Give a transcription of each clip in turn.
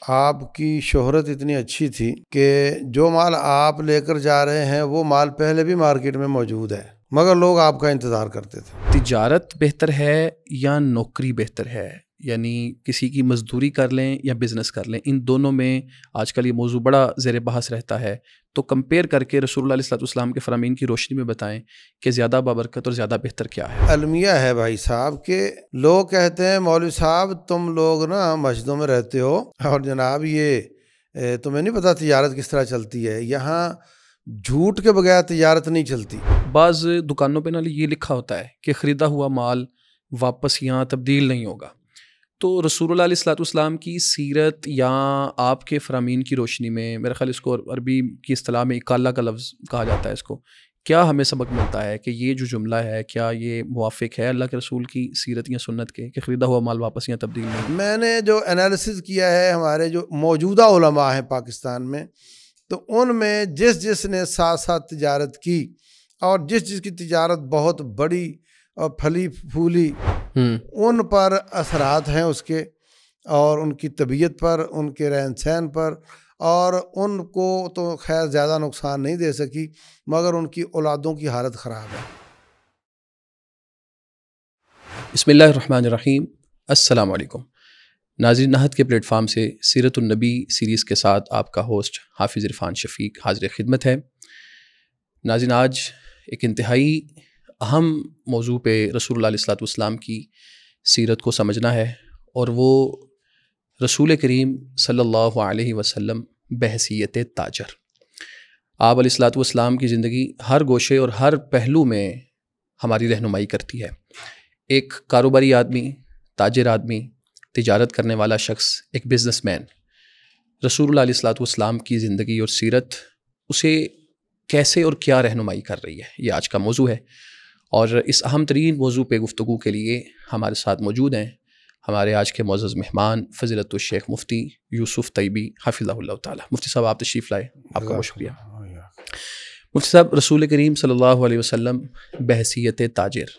آپ کی شہرت اتنی اچھی تھی کہ جو مال آپ لے کر جا رہے ہیں وہ مال پہلے بھی مارکیٹ میں موجود ہے، مگر لوگ آپ کا انتظار کرتے تھے۔ تجارت بہتر ہے یا نوکری بہتر ہے؟ یعنی کسی کی مزدوری کر لیں یا بزنس کر لیں، ان دونوں میں آج کل یہ موضوع بڑا زیر بحث رہتا ہے، تو کمپیئر کر کے رسول اللہ علیہ السلام کے فرامین کی روشنی میں بتائیں کہ زیادہ بابرکت اور زیادہ بہتر کیا ہے؟ المیہ ہے بھائی صاحب کہ لوگ کہتے ہیں مولوی صاحب تم لوگ نا مسجدوں میں رہتے ہو اور جناب یہ تمہیں نہیں پتہ تجارت کس طرح چلتی ہے، یہاں جھوٹ کے بغیر تجارت نہیں چلتی۔ بعض دکانوں پہ نا یہ لکھا ہوتا ہے کہ خریدا ہوا مال واپس یہاں تبدیل نہیں ہوگا، تو رسول اللہ علیہ السلام کی سیرت یا آپ کے فرامین کی روشنی میں، میرے خیال اس کو عربی کی اصطلاح میں اکالہ کا لفظ کہا جاتا ہے، اس کو کیا ہمیں سبق ملتا ہے کہ یہ جو جملہ ہے کیا یہ موافق ہے اللہ کے رسول کی سیرت یا سنت کے کہ خریدا ہوا مال واپس یہاں تبدیل نہیں؟ میں نے جو انالیسز کیا ہے ہمارے جو موجودہ علماء ہیں پاکستان میں، تو ان میں جس نے ساتھ ساتھ تجارت کی اور جس کی تجارت بہت بڑی اور پھلی پھولی، ان پر اثرات ہیں اس کے، اور ان کی طبیعت پر، ان کے رہن سہن پر، اور ان کو تو خیر زیادہ نقصان نہیں دے سکی مگر ان کی اولادوں کی حالت خراب ہے۔ بسم اللہ الرحمن الرحیم۔ السلام علیکم ناظرین، نہت کے پلیٹ فارم سے سیرت النبی سیریز کے ساتھ آپ کا ہوسٹ حافظ عرفان شفیق حاضر خدمت ہے۔ ناظرین، آج ایک انتہائی اہم موضوع پہ رسول اللہ علیہ السلام کی سیرت کو سمجھنا ہے، اور وہ رسول کریم صلی اللہ علیہ وسلم بحیثیت تاجر۔ آپ علیہ السلام کی زندگی ہر گوشے اور ہر پہلو میں ہماری رہنمائی کرتی ہے۔ ایک کاروباری آدمی، تاجر آدمی، تجارت کرنے والا شخص، ایک بزنس مین، رسول اللہ علیہ السلام کی زندگی اور سیرت اسے کیسے اور کیا رہنمائی کر رہی ہے، یہ آج کا موضوع ہے۔ اور اس اہم ترین موضوع پہ گفتگو کے لیے ہمارے ساتھ موجود ہیں ہمارے آج کے معزز مہمان فضیلت الشیخ مفتی یوسف طیبی حفظہ اللہ تعالی۔ مفتی صاحب آپ تشریف لائے، آپ کا بہت شکریہ۔ مفتی صاحب، رسول کریم صلی اللہ علیہ وسلم بحیثیت تاجر،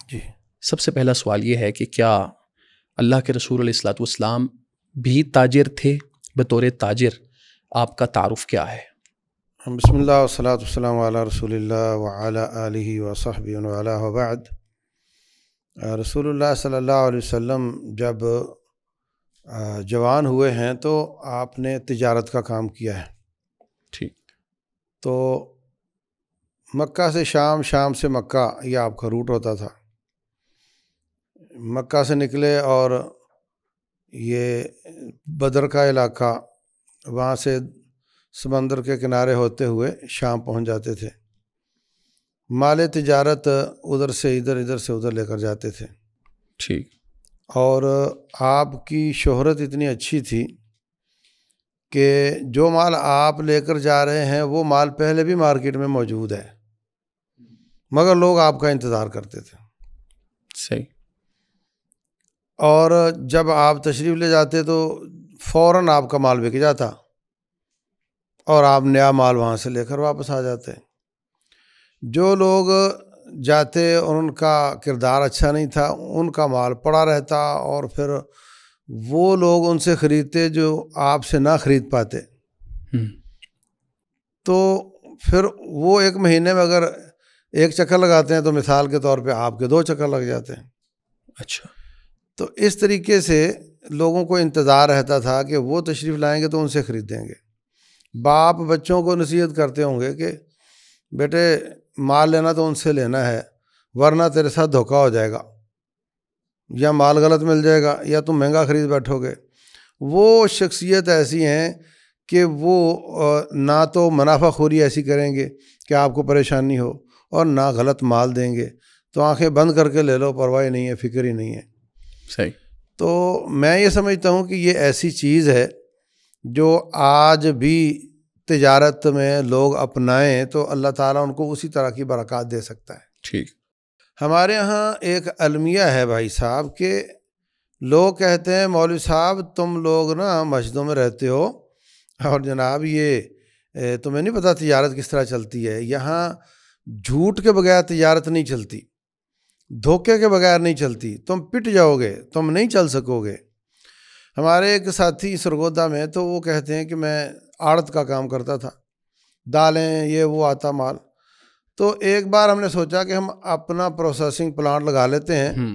جی، سب سے پہلا سوال یہ ہے کہ کیا اللہ کے رسول علیہ السلام بھی تاجر تھے؟ بطور تاجر آپ کا تعارف کیا ہے؟ بسم اللہ والصلاة والسلام علی رسول اللہ وعلی آلہ وصحبہ وعلا وبعد۔ رسول اللہ صلی اللہ علیہ وسلم جب جوان ہوئے ہیں تو آپ نے تجارت کا کام کیا ہے۔ ٹھیک۔ تو مکہ سے شام، شام سے مکہ، یہ آپ کا روٹ ہوتا تھا۔ مکہ سے نکلے اور یہ بدر کا علاقہ، وہاں سے سمندر کے کنارے ہوتے ہوئے شام پہنچ جاتے تھے۔ مال تجارت ادھر سے ادھر، ادھر سے ادھر لے کر جاتے تھے۔ ٹھیک۔ اور آپ کی شہرت اتنی اچھی تھی کہ جو مال آپ لے کر جا رہے ہیں وہ مال پہلے بھی مارکیٹ میں موجود ہے، مگر لوگ آپ کا انتظار کرتے تھے۔ صحیح۔ اور جب آپ تشریف لے جاتے تو فوراً آپ کا مال بک جاتا اور آپ نیا مال وہاں سے لے کر واپس آ جاتے۔ جو لوگ جاتے اور ان کا کردار اچھا نہیں تھا، ان کا مال پڑا رہتا، اور پھر وہ لوگ ان سے خریدتے جو آپ سے نہ خرید پاتے۔ تو پھر وہ ایک مہینے میں اگر ایک چکر لگاتے ہیں تو مثال کے طور پہ آپ کے 2 چکر لگ جاتے ہیں۔ اچھا۔ تو اس طریقے سے لوگوں کو انتظار رہتا تھا کہ وہ تشریف لائیں گے تو ان سے خریدیں گے۔ باپ بچوں کو نصیحت کرتے ہوں گے کہ بیٹے مال لینا تو ان سے لینا ہے، ورنہ تیرے ساتھ دھوکہ ہو جائے گا، یا مال غلط مل جائے گا، یا تم مہنگا خرید بیٹھو گے۔ وہ شخصیت ایسی ہیں کہ وہ نہ تو منافع خوری ایسی کریں گے کہ آپ کو پریشانی ہو، اور نہ غلط مال دیں گے، تو آنکھیں بند کر کے لے لو، پرواہ نہیں ہے، فکر ہی نہیں ہے۔ صحیح۔ تو میں یہ سمجھتا ہوں کہ یہ ایسی چیز ہے جو آج بھی تجارت میں لوگ اپنائیں تو اللہ تعالیٰ ان کو اسی طرح کی برکات دے سکتا ہے۔ ٹھیک۔ ہمارے ہاں ایک المیہ ہے بھائی صاحب کہ لوگ کہتے ہیں مولوی صاحب تم لوگ نا مسجدوں میں رہتے ہو اور جناب یہ تمہیں نہیں پتہ تجارت کس طرح چلتی ہے، یہاں جھوٹ کے بغیر تجارت نہیں چلتی، دھوکے کے بغیر نہیں چلتی، تم پٹ جاؤ گے، تم نہیں چل سکو گے۔ ہمارے ایک ساتھی سرگودا میں، تو وہ کہتے ہیں کہ میں آڑت کا کام کرتا تھا، دالیں یہ وہ آتا مال. تو ایک بار ہم نے سوچا کہ ہم اپنا پروسیسنگ پلانٹ لگا لیتے ہیں،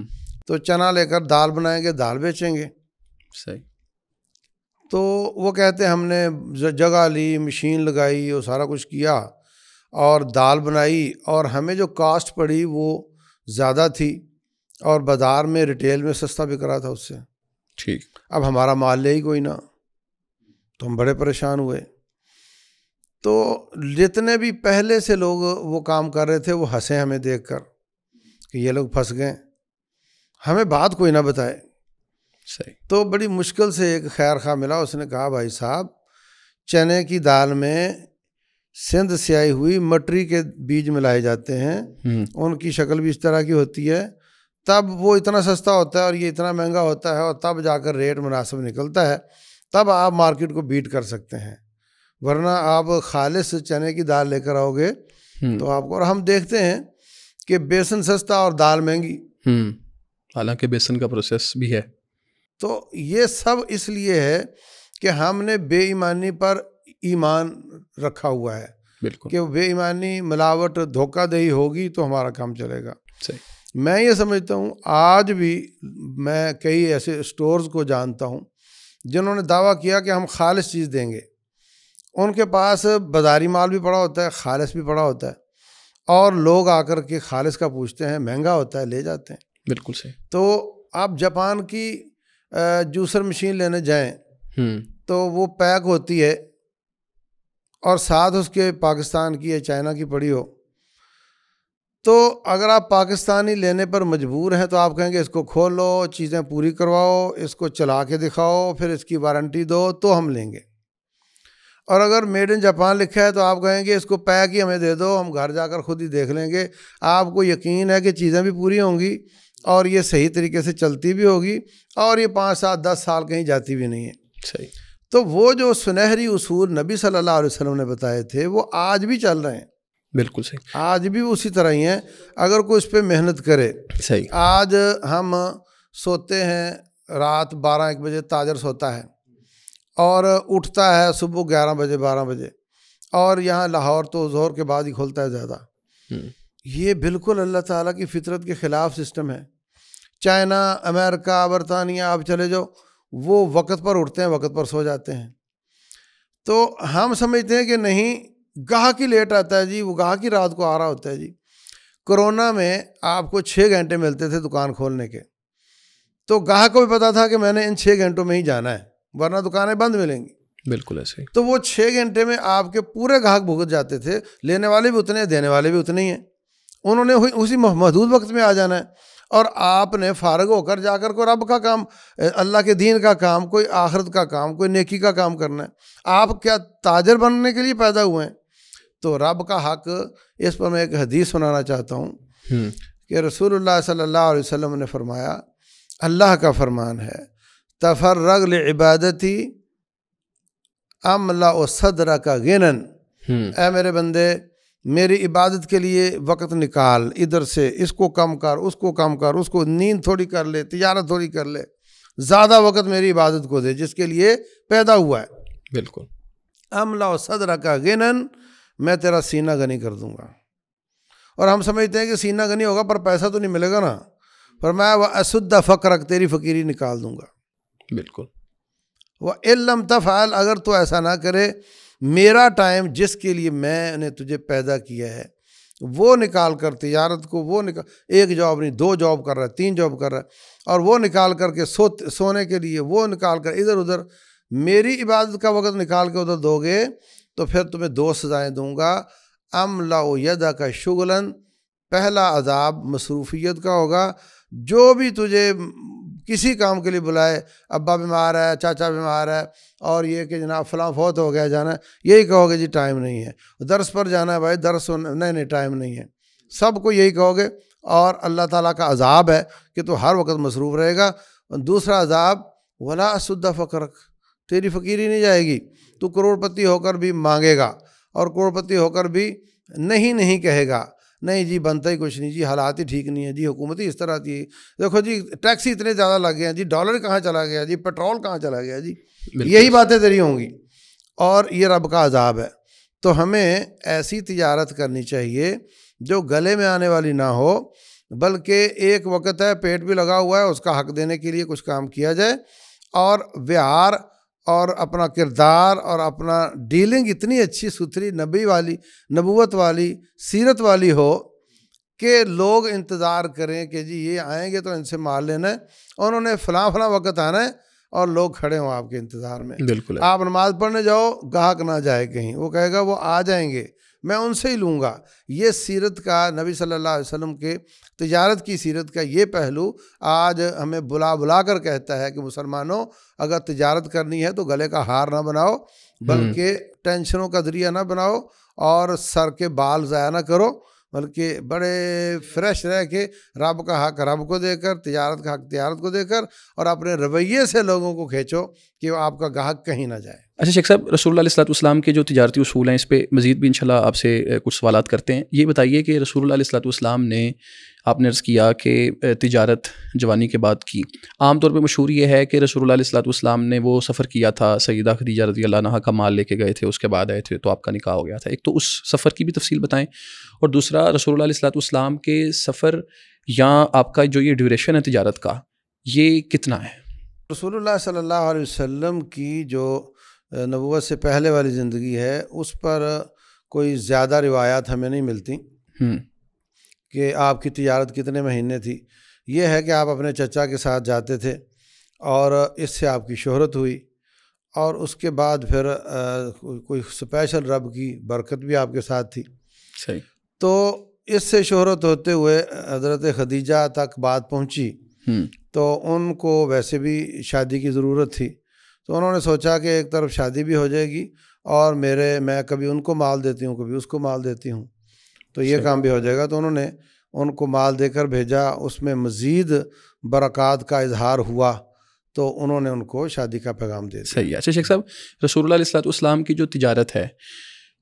تو چنا لے کر دال بنائیں گے، دال بیچیں گے. صحیح. تو وہ کہتے ہیں ہم نے جگہ لی، مشین لگائی، وہ سارا کچھ کیا اور دال بنائی، اور ہمیں جو کاسٹ پڑی وہ زیادہ تھی اور بازار میں ریٹیل میں سستا بک رہا تھا اس سے. ٹھیک. اب ہمارا مال لے ہی کوئی نہ، تو ہم بڑے پریشان ہوئے. تو جتنے بھی پہلے سے لوگ وہ کام کر رہے تھے وہ ہنسے ہمیں دیکھ کر کہ یہ لوگ پھنس گئے، ہمیں بات کوئی نہ بتائے. صحیح. تو بڑی مشکل سے ایک خیر خواہ ملا، اس نے کہا بھائی صاحب چنے کی دال میں سندھ سے آئی ہوئی مٹری کے بیج ملائے جاتے ہیں، ان کی شکل بھی اس طرح کی ہوتی ہے، تب وہ اتنا سستا ہوتا ہے اور یہ اتنا مہنگا ہوتا ہے، اور تب جا کر ریٹ مناسب نکلتا ہے، تب آپ مارکیٹ کو بیٹ کر سکتے ہیں، ورنہ آپ خالص چنے کی دال لے کر آؤ گے تو آپ کو. اور ہم دیکھتے ہیں کہ بیسن سستا اور دال مہنگی، حالانکہ بیسن کا پروسیس بھی ہے. تو یہ سب اس لیے ہے کہ ہم نے بے ایمانی پر ایمان رکھا ہوا ہے. بالکل. کہ بے ایمانی، ملاوٹ، دھوکہ دہی ہوگی تو ہمارا کام چلے گا. صحیح. میں یہ سمجھتا ہوں آج بھی میں کئی ایسے اسٹورز کو جانتا ہوں جنہوں نے دعویٰ کیا کہ ہم خالص چیز دیں گے، ان کے پاس بازاری مال بھی پڑا ہوتا ہے، خالص بھی پڑا ہوتا ہے، اور لوگ آ کر کے خالص کا پوچھتے ہیں، مہنگا ہوتا ہے، لے جاتے ہیں. بالکل صحیح. تو آپ جاپان کی جوسر مشین لینے جائیں تو وہ پیک ہوتی ہے اور ساتھ اس کے پاکستان کی یا چائنا کی پڑی ہو، تو اگر آپ پاکستانی لینے پر مجبور ہیں تو آپ کہیں گے اس کو کھولو، چیزیں پوری کرواؤ، اس کو چلا کے دکھاؤ، پھر اس کی وارنٹی دو تو ہم لیں گے. اور اگر میڈ ان جاپان لکھا ہے تو آپ کہیں گے اس کو پیک ہی ہمیں دے دو، ہم گھر جا کر خود ہی دیکھ لیں گے. آپ کو یقین ہے کہ چیزیں بھی پوری ہوں گی اور یہ صحیح طریقے سے چلتی بھی ہوگی اور یہ 5 7 10 سال کہیں جاتی بھی نہیں ہے. صحیح. تو وہ جو سنہری اصول نبی صلی اللہ علیہ وسلم نے بتائے تھے وہ آج بھی چل رہے ہیں. بالکل صحیح. آج بھی اسی طرح ہی ہیں اگر کوئی اس پہ محنت کرے. صحیح. آج ہم سوتے ہیں رات 12 1 بجے، تاجر سوتا ہے اور اٹھتا ہے صبح 11 بجے 12 بجے، اور یہاں لاہور تو ظہر کے بعد ہی کھولتا ہے زیادہ. یہ بالکل اللہ تعالیٰ کی فطرت کے خلاف سسٹم ہے. چائنا، امریکہ، برطانیہ آپ چلے جاؤ، وہ وقت پر اٹھتے ہیں، وقت پر سو جاتے ہیں. تو ہم سمجھتے ہیں کہ نہیں، گاہک ہی لیٹ آتا ہے جی، وہ گاہک ہی رات کو آ رہا ہوتا ہے جی. کرونا میں آپ کو 6 گھنٹے ملتے تھے دکان کھولنے کے، تو گاہک کو بھی پتا تھا کہ میں نے ان 6 گھنٹوں میں ہی جانا ہے ورنہ دکانیں بند ملیں گی. بالکل ایسے ہی. تو وہ 6 گھنٹے میں آپ کے پورے گاہک بھگت جاتے تھے، لینے والے بھی اتنے، دینے والے بھی اتنے ہی ہیں. انہوں نے اسی محدود وقت میں آ جانا ہے، اور آپ نے فارغ ہو کر جا کر کوئی رب کا کام، اللہ کے دین کا کام، کوئی آخرت کا کام، کوئی نیکی کا کام کرنا ہے. آپ کیا تاجر بننے کے لیے پیدا ہوئے ہیں؟ تو رب کا حق، اس پر میں ایک حدیث سنانا چاہتا ہوں کہ رسول اللہ صلی اللہ علیہ وسلم نے فرمایا، اللہ کا فرمان ہے، تفرغ لعبادتی املا صدرک غنن. اے میرے بندے، میری عبادت کے لیے وقت نکال، ادھر سے اس کو کم کر، اس کو کم کر، اس کو نیند تھوڑی کر لے، تجارت تھوڑی کر لے، زیادہ وقت میری عبادت کو دے جس کے لیے پیدا ہوا ہے. بالکل. املا صدرک غنن، میں تیرا سینہ غنی کر دوں گا. اور ہم سمجھتے ہیں کہ سینہ غنی ہوگا پر پیسہ تو نہیں ملے گا نا. فرمایا وَأَسُدَّ فَقْرَكَ، تیری فقیری نکال دوں گا. بالکل. وَإِن لَمْ تَفْعَلْ، اگر تو ایسا نہ کرے، میرا ٹائم جس کے لیے میں نے تجھے پیدا کیا ہے وہ نکال کر، تجارت کو وہ نکال، 1 جاب نہیں 2 جاب کر رہا ہے، 3 جاب کر رہا ہے، اور وہ نکال کر کے سونے کے لیے وہ نکال کر ادھر ادھر میری عبادت کا وقت نکال کے ادھر دو گے تو پھر تمہیں 2 سزائیں دوں گا. املا یدک شغلا، پہلا عذاب مصروفیت کا ہوگا. جو بھی تجھے کسی کام کے لیے بلائے، ابا بیمار ہے، چاچا بیمار ہے، اور یہ کہ جناب فلاں فوت ہو گیا، جانا ہے، یہی کہو گے جی ٹائم نہیں ہے. درس پر جانا ہے بھائی، درس نہیں ٹائم نہیں ہے، سب کو یہی کہو گے. اور اللہ تعالیٰ کا عذاب ہے کہ تو ہر وقت مصروف رہے گا. دوسرا عذاب ولا اسد فقرک، تیری فقیری نہیں جائے گی. تو کروڑ پتی ہو کر بھی مانگے گا اور کروڑ پتی ہو کر بھی نہیں کہے گا. نہیں جی بنتا ہی کچھ نہیں جی، حالات ہی ٹھیک نہیں ہے جی، حکومت ہی اس طرح کی ہے، دیکھو جی ٹیکس ہی اتنے زیادہ لگ گئے ہیں جی، ڈالر کہاں چلا گیا جی، پیٹرول کہاں چلا گیا جی، یہی باتیں تیری ہوں گی، اور یہ رب کا عذاب ہے۔ تو ہمیں ایسی تجارت کرنی چاہیے جو گلے میں آنے والی نہ ہو، بلکہ ایک وقت ہے پیٹ بھی لگا ہوا ہے، اس کا حق دینے کے لیے کچھ کام کیا جائے، اور ویہار اور اپنا کردار اور اپنا ڈیلنگ اتنی اچھی ستھری نبی والی، نبوت والی، سیرت والی ہو کہ لوگ انتظار کریں کہ جی یہ آئیں گے تو ان سے مال لینا ہے، اور انہوں نے فلاں وقت آنا ہے، اور لوگ کھڑے ہوں آپ کے انتظار میں۔ بالکل آپ نماز پڑھنے جاؤ، گاہک نہ جائے کہیں، وہ کہے گا وہ آ جائیں گے، میں ان سے ہی لوں گا۔ یہ سیرت کا، نبی صلی اللہ علیہ وسلم کے تجارت کی سیرت کا یہ پہلو آج ہمیں بلا کر کہتا ہے کہ مسلمانوں اگر تجارت کرنی ہے تو گلے کا ہار نہ بناؤ، بلکہ ٹینشنوں کا ذریعہ نہ بناؤ، اور سر کے بال ضائع نہ کرو، بلکہ بڑے فریش رہ کے رب کا حق رب کو دے کر، تجارت کا حق تجارت کو دے کر، اور اپنے رویے سے لوگوں کو کھینچو کہ وہ آپ کا گاہک کہیں نہ جائے۔ اچھا شیخ صاحب، رسول اللہ علیہ الصلوۃ والسلام کے جو تجارتی اصول ہیں اس پہ مزید بھی انشاءاللہ آپ سے کچھ سوالات کرتے ہیں۔ یہ بتائیے کہ رسول اللہ علیہ الصلوۃ والسلام نے، آپ نے عرض کیا کہ تجارت جوانی کے بعد کی، عام طور پہ مشہور یہ ہے کہ رسول اللہ علیہ الصلوۃ والسلام نے وہ سفر کیا تھا، سیدہ خدیجہ رضی اللہ عنہا کا مال لے کے گئے تھے، اس کے بعد آئے تھے تو آپ کا نکاح ہو گیا تھا۔ ایک تو اس سفر کی بھی تفصیل بتائیں، اور دوسرا رسول اللہ علیہ الصلوۃ والسلام کے سفر یا آپ کا جو یہ ڈیوریشن ہے تجارت کا، یہ کتنا ہے؟ رسول اللہ صلی اللہ علیہ وسلم کی جو نبوت سے پہلے والی زندگی ہے، اس پر کوئی زیادہ روایات ہمیں نہیں ملتی کہ آپ کی تجارت کتنے مہینے تھی۔ یہ ہے کہ آپ اپنے چچا کے ساتھ جاتے تھے، اور اس سے آپ کی شہرت ہوئی، اور اس کے بعد پھر کوئی اسپیشل رب کی برکت بھی آپ کے ساتھ تھی۔ صحیح۔ تو اس سے شہرت ہوتے ہوئے حضرت خدیجہ تک بات پہنچی، تو ان کو ویسے بھی شادی کی ضرورت تھی، تو انہوں نے سوچا کہ ایک طرف شادی بھی ہو جائے گی، اور میں کبھی ان کو مال دیتی ہوں، کبھی اس کو مال دیتی ہوں، تو یہ کام بھی ہو جائے گا۔ تو انہوں نے ان کو مال دے کر بھیجا، اس میں مزید برکات کا اظہار ہوا، تو انہوں نے ان کو شادی کا پیغام دے دیا۔ صحیح ہے۔ اچھا شیخ صاحب، رسول اللہ علیہ الصلوۃ والسلام کی جو تجارت ہے،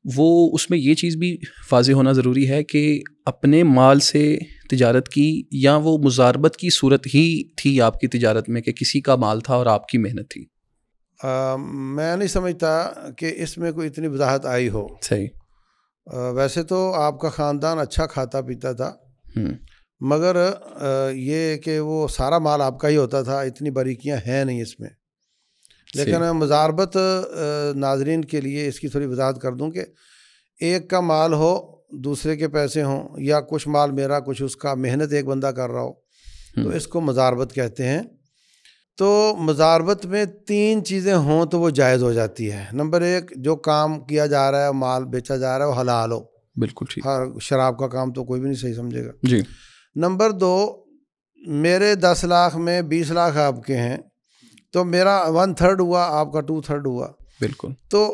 وہ اس میں یہ چیز بھی واضح ہونا ضروری ہے کہ اپنے مال سے تجارت کی، یا وہ مزاربت کی صورت ہی تھی آپ کی تجارت میں کہ کسی کا مال تھا اور آپ کی محنت تھی؟ میں نہیں سمجھتا کہ اس میں کوئی اتنی وضاحت آئی ہو۔ صحیح۔ ویسے تو آپ کا خاندان اچھا کھاتا پیتا تھا، مگر یہ کہ وہ سارا مال آپ کا ہی ہوتا تھا، اتنی باریکیاں ہیں نہیں اس میں۔ لیکن مزاربت ناظرین کے لیے اس کی تھوڑی وضاحت کر دوں کہ ایک کا مال ہو، دوسرے کے پیسے ہوں، یا کچھ مال میرا کچھ اس کا، محنت ایک بندہ کر رہا ہو، تو اس کو مزاربت کہتے ہیں۔ تو مزاربت میں 3 چیزیں ہوں تو وہ جائز ہو جاتی ہے۔ نمبر 1، جو کام کیا جا رہا ہے، مال بیچا جا رہا ہے، وہ حلال ہو۔ بالکل ٹھیک۔ ہر شراب کا کام تو کوئی بھی نہیں صحیح سمجھے گا۔ جی۔ نمبر 2، میرے 10 لاکھ میں 20 لاکھ آپ کے ہیں، تو میرا 1/3 ہوا، آپ کا 2/3 ہوا۔ بالکل۔ تو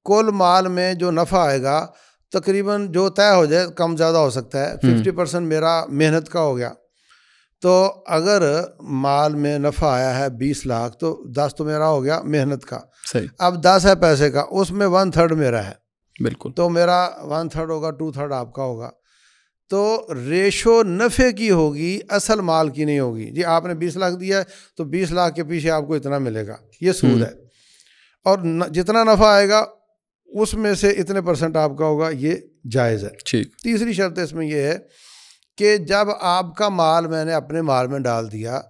کل مال میں جو نفع آئے گا تقریباً جو طے ہو جائے، کم زیادہ ہو سکتا ہے، 50% میرا محنت کا ہو گیا۔ تو اگر مال میں نفع آیا ہے 20 لاکھ، تو 10 تو میرا ہو گیا محنت کا۔ صحیح۔ اب 10 ہے پیسے کا، اس میں 1/3 میرا ہے۔ بالکل۔ تو میرا 1/3 ہوگا، 2/3 آپ کا ہوگا۔ تو ریشو نفع کی ہوگی، اصل مال کی نہیں ہوگی۔ جی آپ نے 20 لاکھ دیا ہے تو 20 لاکھ کے پیچھے آپ کو اتنا ملے گا، یہ سود ہے۔ اور جتنا نفع آئے گا اس میں سے اتنے % آپ کا ہوگا، یہ جائز ہے۔ ٹھیک۔ تیسری شرط اس میں یہ ہے کہ جب آپ کا مال میں نے اپنے مال میں ڈال دیا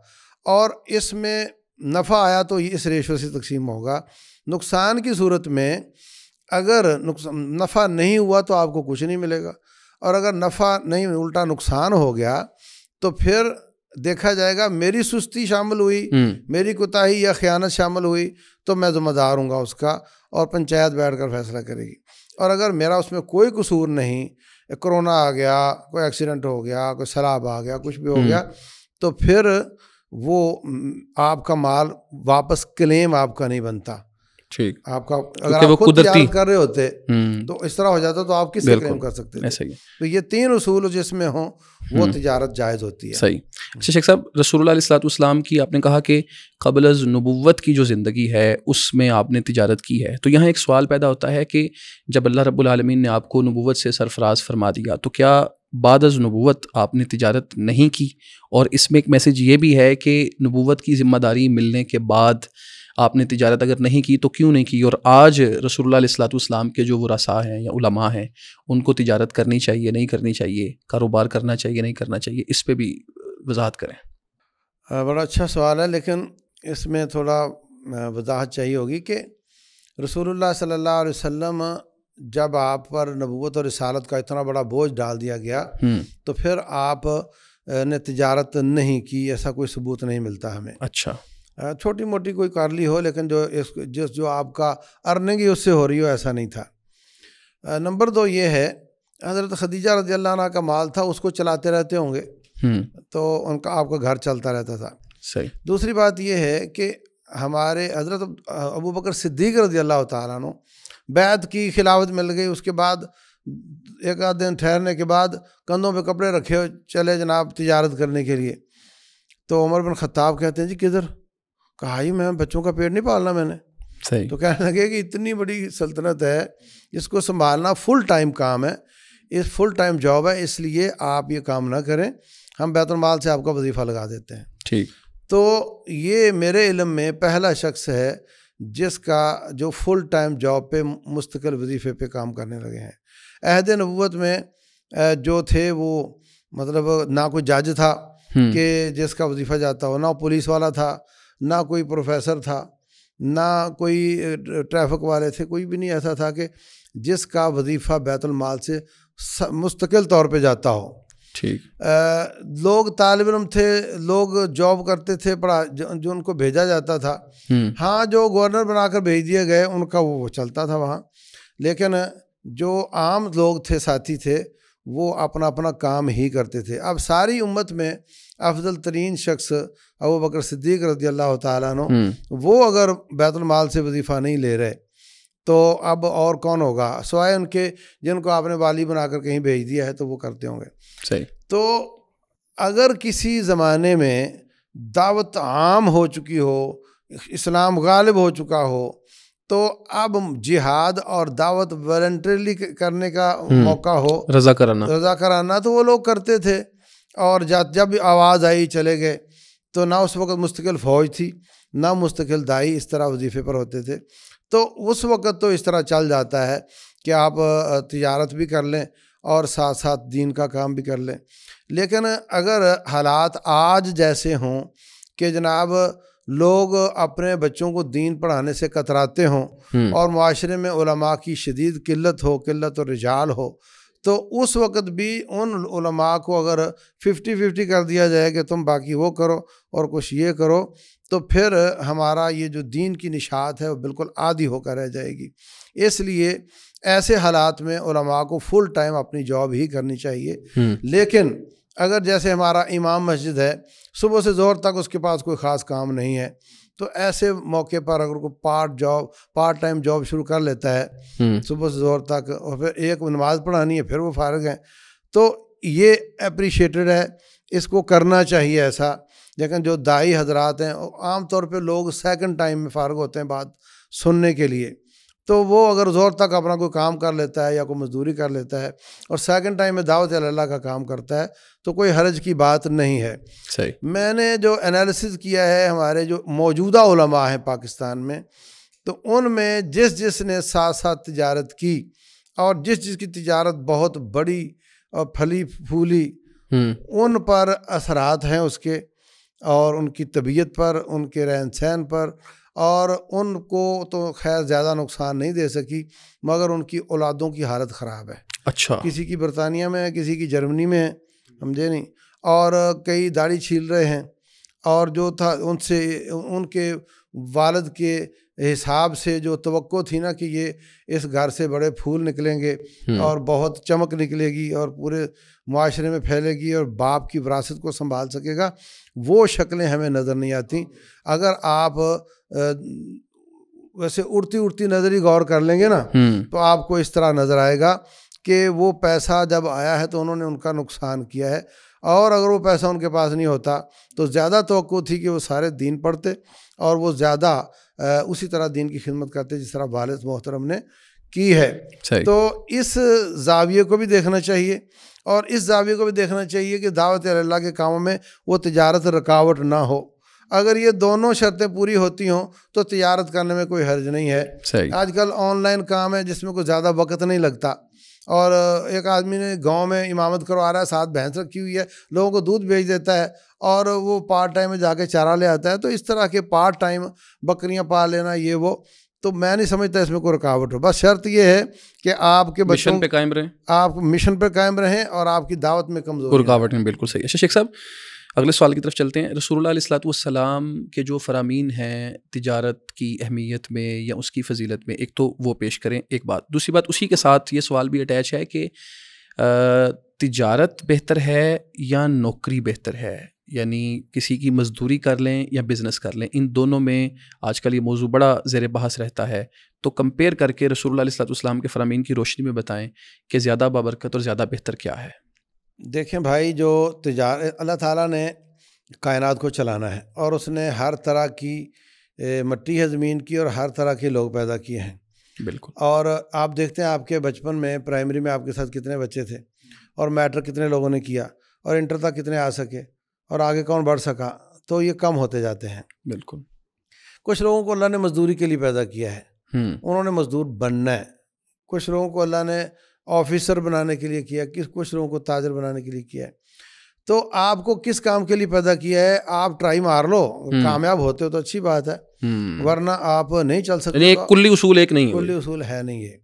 اور اس میں نفع آیا تو یہ اس ریشو سے تقسیم ہوگا۔ نقصان کی صورت میں اگر نفع نہیں ہوا تو آپ کو کچھ نہیں ملے گا، اور اگر نفع نہیں الٹا نقصان ہو گیا تو پھر دیکھا جائے گا میری سستی شامل ہوئی، میری کوتاہی یا خیانت شامل ہوئی تو میں ذمہ دار ہوں گا اس کا، اور پنچایت بیٹھ کر فیصلہ کرے گی۔ اور اگر میرا اس میں کوئی قصور نہیں، کرونا آ گیا، کوئی ایکسیڈنٹ ہو گیا، کوئی سیلاب آ گیا، کچھ بھی ہو گیا، تو پھر وہ آپ کا مال واپس کلیم آپ کا نہیں بنتا۔ ٹھیک. آپ کا اگر آپ خود تجارت کر رہے ہوتے تو اس طرح ہو جاتا تو آپ کس سے کلیم کر سکتے تھے. تو یہ 3 اصول جس میں ہوں وہ تجارت جائز ہوتی ہے. صحیح. اچھا شیخ صاحب، رسول اللہ علیہ الصلوۃ والسلام کی آپ نے کہا کہ قبل از نبوت کی جو زندگی ہے اس میں آپ نے تجارت کی ہے، تو یہاں ایک سوال پیدا ہوتا ہے کہ جب اللہ رب العالمین نے آپ کو نبوت سے سرفراز فرما دیا تو کیا بعد از نبوت آپ نے تجارت نہیں کی؟ اور اس میں ایک میسج یہ بھی ہے کہ نبوت کی ذمہ داری ملنے کے بعد آپ نے تجارت اگر نہیں کی تو کیوں نہیں کی، اور آج رسول اللہ علیہ الصلوۃ والسلام کے جو ورثاء ہیں یا علماء ہیں ان کو تجارت کرنی چاہیے نہیں کرنی چاہیے، کاروبار کرنا چاہیے نہیں کرنا چاہیے، اس پہ بھی وضاحت کریں. بڑا اچھا سوال ہے، لیکن اس میں تھوڑا وضاحت چاہیے ہوگی کہ رسول اللہ صلی اللہ علیہ وسلم جب آپ پر نبوت اور رسالت کا اتنا بڑا بوجھ ڈال دیا گیا تو پھر آپ نے تجارت نہیں کی، ایسا کوئی ثبوت نہیں ملتا ہمیں. اچھا. چھوٹی موٹی کوئی کر لی ہو، لیکن جو آپ کا ارننگ ہی اس سے ہو رہی ہو ایسا نہیں تھا. نمبر 2 یہ ہے، حضرت خدیجہ رضی اللہ عنہ کا مال تھا، اس کو چلاتے رہتے ہوں گے تو ان کا آپ کا گھر چلتا رہتا تھا. صحیح. دوسری بات یہ ہے کہ ہمارے حضرت ابو بکر صدیق رضی اللہ تعالیٰ عنہ بیعت کی، خلافت مل گئی، اس کے بعد ایک آدھ دن ٹھہرنے کے بعد کندھوں پہ کپڑے رکھے ہو چلے جناب تجارت کرنے کے لیے. تو عمر بن خطاب کہتے ہیں جی کدھر؟ کہا ہی میں بچوں کا پیٹ نہیں پالنا میں نے. صحیح. تو کہنے لگے کہ اتنی بڑی سلطنت ہے، اس کو سنبھالنا فل ٹائم کام ہے، اس فل ٹائم جاب ہے، اس لیے آپ یہ کام نہ کریں، ہم بیت المال سے آپ کا وظیفہ لگا دیتے ہیں. ٹھیک. تو یہ میرے علم میں پہلا شخص ہے جس کا جو فل ٹائم جاب پہ مستقل وظیفے پہ کام کرنے لگے ہیں. عہد نبوت میں جو تھے وہ مطلب نہ کوئی جج تھا کہ جس کا وظیفہ جاتا ہو، نہ پولیس والا تھا، نہ کوئی پروفیسر تھا، نہ کوئی ٹریفک والے تھے، کوئی بھی نہیں ایسا تھا کہ جس کا وظیفہ بیت المال سے مستقل طور پہ جاتا ہو. ٹھیک. لوگ طالب علم تھے، لوگ جاب کرتے تھے، پڑھا جو ان کو بھیجا جاتا تھا. ہاں جو گورنر بنا کر بھیج دیے گئے ان کا وہ چلتا تھا وہاں، لیکن جو عام لوگ تھے، ساتھی تھے، وہ اپنا اپنا کام ہی کرتے تھے. اب ساری امت میں افضل ترین شخص ابو بکر صدیق رضی اللہ تعالیٰ عنہ، وہ اگر بیت المال سے وظیفہ نہیں لے رہے تو اب اور کون ہوگا سوائے ان کے جن کو آپ نے والی بنا کر کہیں بھیج دیا ہے تو وہ کرتے ہوں گے. صحیح. تو اگر کسی زمانے میں دعوت عام ہو چکی ہو، اسلام غالب ہو چکا ہو، تو اب جہاد اور دعوت والنٹریلی کرنے کا موقع ہو، رضا کرانا، تو وہ لوگ کرتے تھے. اور جب آواز آئی چلے گئے. تو نہ اس وقت مستقل فوج تھی، نہ مستقل دائی اس طرح وظیفے پر ہوتے تھے. تو اس وقت تو اس طرح چل جاتا ہے کہ آپ تجارت بھی کر لیں اور ساتھ ساتھ دین کا کام بھی کر لیں. لیکن اگر حالات آج جیسے ہوں کہ جناب لوگ اپنے بچوں کو دین پڑھانے سے کتراتے ہوں اور معاشرے میں علماء کی شدید قلت ہو، قلت و رجال ہو، تو اس وقت بھی ان علماء کو اگر 50-50 کر دیا جائے کہ تم باقی وہ کرو اور کچھ یہ کرو، تو پھر ہمارا یہ جو دین کی نشاط ہے وہ بالکل آدھی ہو کر رہ جائے گی. اس لیے ایسے حالات میں علماء کو فل ٹائم اپنی جاب ہی کرنی چاہیے. لیکن اگر جیسے ہمارا امام مسجد ہے، صبح سے ظہر تک اس کے پاس کوئی خاص کام نہیں ہے، تو ایسے موقع پر اگر کوئی پارٹ ٹائم جاب شروع کر لیتا ہے صبح سے ظہر تک، اور پھر ایک نماز پڑھانی ہے، پھر وہ فارغ ہیں، تو یہ اپریشیٹڈ ہے، اس کو کرنا چاہیے ایسا. لیکن جو دائی حضرات ہیں، عام طور پہ لوگ سیکنڈ ٹائم میں فارغ ہوتے ہیں بات سننے کے لیے، تو وہ اگر زور تک اپنا کوئی کام کر لیتا ہے یا کوئی مزدوری کر لیتا ہے اور سیکنڈ ٹائم میں دعوت اللہ کا کام کرتا ہے تو کوئی حرج کی بات نہیں ہے. صحیح. میں نے جو انالیسز کیا ہے ہمارے جو موجودہ علماء ہیں پاکستان میں، تو ان میں جس نے ساتھ ساتھ تجارت کی اور جس کی تجارت بہت بڑی اور پھلی پھولی، ان پر اثرات ہیں اس کے، اور ان کی طبیعت پر، ان کے رہن سہن پر، اور ان کو تو خیر زیادہ نقصان نہیں دے سکی، مگر ان کی اولادوں کی حالت خراب ہے. اچھا. کسی کی برطانیہ میں ہے، کسی کی جرمنی میں ہے، سمجھے نہیں، اور کئی داڑھی چھیل رہے ہیں، اور جو تھا ان سے ان کے والد کے حساب سے جو توقع تھی نا کہ یہ اس گھر سے بڑے پھول نکلیں گے اور بہت چمک نکلے گی اور پورے معاشرے میں پھیلے گی اور باپ کی وراثت کو سنبھال سکے گا، وہ شکلیں ہمیں نظر نہیں آتی. اگر آپ ویسے اڑتی اڑتی نظر ہی غور کر لیں گے نا تو آپ کو اس طرح نظر آئے گا کہ وہ پیسہ جب آیا ہے تو انہوں نے ان کا نقصان کیا ہے، اور اگر وہ پیسہ ان کے پاس نہیں ہوتا تو زیادہ توقع تھی کہ وہ سارے دین پڑھتے اور وہ زیادہ اسی طرح دین کی خدمت کرتے جس طرح والد محترم نے کی ہے. تو اس زاویے کو بھی دیکھنا چاہیے، اور اس زاویے کو بھی دیکھنا چاہیے کہ دعوت اللہ کے کاموں میں وہ تجارت رکاوٹ نہ ہو. اگر یہ دونوں شرطیں پوری ہوتی ہوں تو تجارت کرنے میں کوئی حرج نہیں ہے. آج کل آن لائن کام ہے جس میں کوئی زیادہ وقت نہیں لگتا، اور ایک آدمی نے گاؤں میں امامت کروا رہا ہے، ساتھ بھینس رکھی ہوئی ہے، لوگوں کو دودھ بھیج دیتا ہے اور وہ پارٹ ٹائم میں جا کے چارہ لے آتا ہے. تو اس طرح کے پارٹ ٹائم بکریاں پال لینا یہ وہ، تو میں نہیں سمجھتا اس میں کوئی رکاوٹ ہو. بس شرط یہ ہے کہ آپ کے بچوں پہ قائم رہیں، آپ مشن پہ قائم رہیں اور آپ کی دعوت میں کمزور رکاوٹ نہیں. بالکل صحیح. اچھا شیخ صاحب، اگلے سوال کی طرف چلتے ہیں. رسول اللہ علیہ الصلوۃ والسلام کے جو فرامین ہیں تجارت کی اہمیت میں یا اس کی فضیلت میں، ایک تو وہ پیش کریں ایک بات. دوسری بات اسی کے ساتھ یہ سوال بھی اٹیچ ہے کہ تجارت بہتر ہے یا نوکری بہتر ہے؟ یعنی کسی کی مزدوری کر لیں یا بزنس کر لیں، ان دونوں میں آج کل یہ موضوع بڑا زیر بحث رہتا ہے. تو کمپیئر کر کے رسول اللہ علیہ الصلوۃ والسلام کے فرامین کی روشنی میں بتائیں کہ زیادہ بابرکت اور زیادہ بہتر کیا ہے؟ دیکھیں بھائی، جو تجارت اللہ تعالیٰ نے کائنات کو چلانا ہے اور اس نے ہر طرح کی مٹی ہے زمین کی اور ہر طرح کے لوگ پیدا کیے ہیں. بالکل. اور آپ دیکھتے ہیں آپ کے بچپن میں پرائمری میں آپ کے ساتھ کتنے بچے تھے، اور میٹرک کتنے لوگوں نے کیا، اور انٹر تک کتنے آ سکے، اور آگے کون بڑھ سکا. تو یہ کم ہوتے جاتے ہیں. بالکل. کچھ لوگوں کو اللہ نے مزدوری کے لیے پیدا کیا ہے، انہوں نے مزدور بننا ہے. کچھ لوگوں کو اللہ نے آفیسر بنانے کے لیے کیا، کچھ لوگوں کو تاجر بنانے کے لیے کیا ہے. تو آپ کو کس کام کے لیے پیدا کیا ہے آپ ٹرائی مار لو، کامیاب ہوتے ہو تو اچھی بات ہے، ورنہ آپ نہیں چل سکتے. کلی اصول ایک نہیں ہے، کلی اصول ہے نہیں ہے.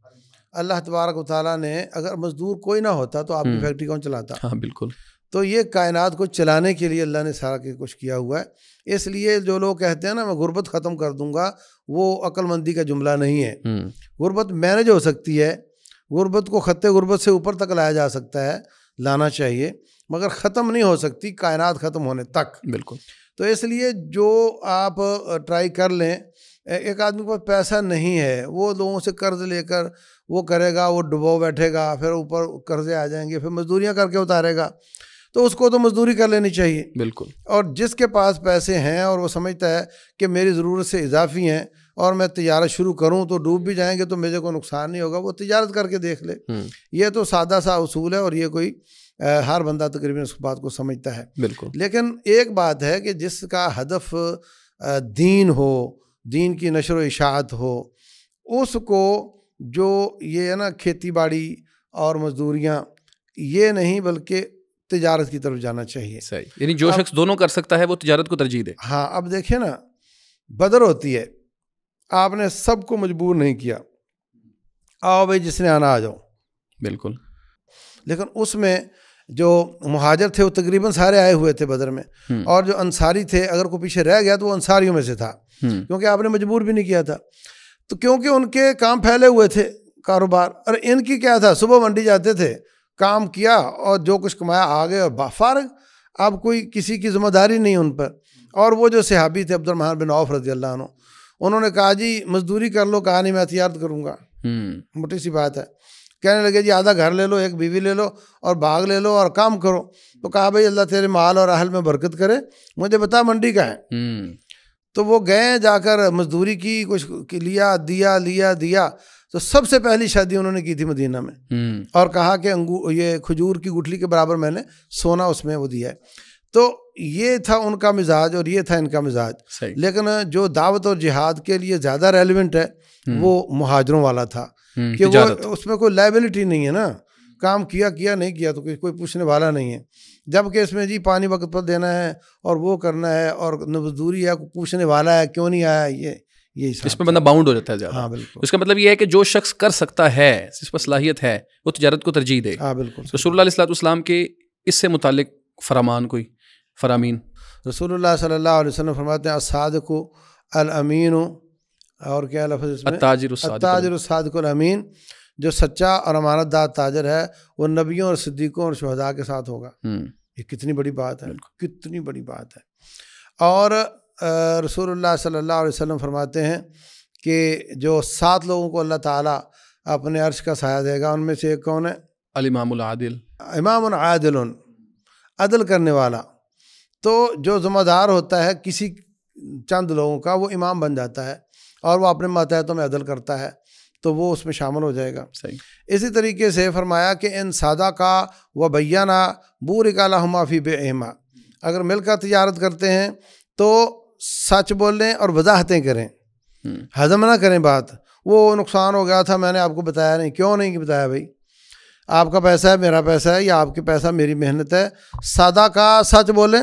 اللہ تبارک و تعالیٰ نے اگر مزدور کوئی نہ ہوتا تو آپ کی فیکٹری کون چلاتا؟ ہاں بالکل. تو یہ کائنات کو چلانے کے لیے اللہ نے سارا کچھ کیا ہوا ہے. اس لیے جو لوگ کہتے ہیں نا میں غربت ختم کر دوں گا، وہ عقل مندی کا جملہ نہیں ہے. غربت مینج ہو سکتی ہے، غربت کو خطے غربت سے اوپر تک لایا جا سکتا ہے، لانا چاہیے، مگر ختم نہیں ہو سکتی کائنات ختم ہونے تک. بالکل. تو اس لیے جو آپ ٹرائی کر لیں، ایک آدمی کے پاس پیسہ نہیں ہے، وہ لوگوں سے قرض لے کر وہ کرے گا، وہ ڈبو بیٹھے گا، پھر اوپر قرضے آ جائیں گے، پھر مزدوریاں کر کے اتارے گا. تو اس کو تو مزدوری کر لینی چاہیے. بالکل. اور جس کے پاس پیسے ہیں اور وہ سمجھتا ہے کہ میری ضرورت سے اضافی ہیں اور میں تجارت شروع کروں تو ڈوب بھی جائیں گے تو مجھے کوئی نقصان نہیں ہوگا، وہ تجارت کر کے دیکھ لے. یہ تو سادہ سا اصول ہے اور یہ کوئی ہر بندہ تقریباً اس بات کو سمجھتا ہے. بالکل. لیکن ایک بات ہے کہ جس کا ہدف دین ہو، دین کی نشر و اشاعت ہو، اس کو جو یہ ہے نا کھیتی باڑی اور مزدوریاں یہ نہیں بلکہ تجارت کی طرف جانا چاہیے. صحیح. یعنی جو شخص دونوں کر سکتا ہے وہ تجارت کو ترجیح دے. ہاں. اب دیکھیں نا، بدر ہوتی ہے، آپ نے سب کو مجبور نہیں کیا، آؤ بھائی جس نے آنا آ جاؤ. بالکل. لیکن اس میں جو مہاجر تھے وہ تقریباً سارے آئے ہوئے تھے بدر میں، اور جو انصاری تھے اگر کوئی پیچھے رہ گیا تو وہ انصاریوں میں سے تھا، کیونکہ آپ نے مجبور بھی نہیں کیا تھا. تو کیونکہ ان کے کام پھیلے ہوئے تھے کاروبار، اور ان کی کیا تھا، صبح منڈی جاتے تھے، کام کیا اور جو کچھ کمایا آگے اور فارغ. اب کوئی کسی کی ذمہ داری نہیں ان پر. اور وہ جو صحابی تھے عبد الرحمن بن عوف رضی اللہ عنہ، انہوں نے کہا جی مزدوری کر لو. کہا نہیں میں تجارت کروں گا. موٹی سی بات ہے. کہنے لگے جی آدھا گھر لے لو، ایک بیوی لے لو اور باغ لے لو اور کام کرو. تو کہا بھائی اللہ تیرے مال اور اہل میں برکت کرے، مجھے بتا منڈی کا ہے. تو وہ گئے، جا کر مزدوری کی، کچھ لیا دیا. تو سب سے پہلی شادی انہوں نے کی تھی مدینہ میں، اور کہا کہ یہ کھجور کی گٹھلی کے برابر میں نے سونا اس میں وہ دیا ہے. تو یہ تھا ان کا مزاج اور یہ تھا ان کا مزاج. لیکن جو دعوت اور جہاد کے لیے زیادہ ریلیونٹ ہے وہ مہاجروں والا تھا، کہ وہ اس میں کوئی لائبلٹی نہیں ہے نا، کام کیا نہیں کیا تو کوئی پوچھنے والا نہیں ہے. جبکہ اس میں جی پانی وقت پر دینا ہے اور وہ کرنا ہے اور مزدوری ہے، پوچھنے والا ہے کیوں نہیں آیا، یہ اس میں بندہ باؤنڈ ہو جاتا ہے زیادہ. ہاں بالکل. اس کا مطلب یہ ہے کہ جو شخص کر سکتا ہے، جس پر صلاحیت ہے، وہ تجارت کو ترجیح دے. ہاں بالکل. رسول اللہ علیہ الصلوۃ والسلام کے اس سے متعلق فرامین. رسول اللہ صلی اللہ علیہ وسلم فرماتے ہیں الصادق الامین، اور کیا لفظ اس میں، التاجر الصادق الامین، جو سچا اور امانت دار تاجر ہے وہ نبیوں اور صدیقوں اور شہداء کے ساتھ ہوگا. یہ کتنی بڑی بات ہے، کتنی بڑی بات ہے. اور رسول اللہ صلی اللہ علیہ وسلم فرماتے ہیں کہ جو 7 لوگوں کو اللہ تعالیٰ اپنے عرش کا سایہ دے گا، ان میں سے ایک کون ہے؟ الامام العادل، امام عادل، عدل کرنے والا۔ تو جو ذمہ دار ہوتا ہے کسی چند لوگوں کا، وہ امام بن جاتا ہے اور وہ اپنے ماتحتوں میں عدل کرتا ہے، تو وہ اس میں شامل ہو جائے گا۔ صحیح۔ اسی طریقے سے فرمایا کہ ان سادہ کا و بیانہ بورک لہما فی بیعہما، اگر مل کر تجارت کرتے ہیں تو سچ بولیں اور وضاحتیں کریں، ہضم نہ کریں بات۔ وہ نقصان ہو گیا تھا، میں نے آپ کو بتایا نہیں، کیوں نہیں بتایا بھائی؟ آپ کا پیسہ ہے، میرا پیسہ ہے، یا آپ کے پیسہ میری محنت ہے۔ سادہ کا سچ بولیں،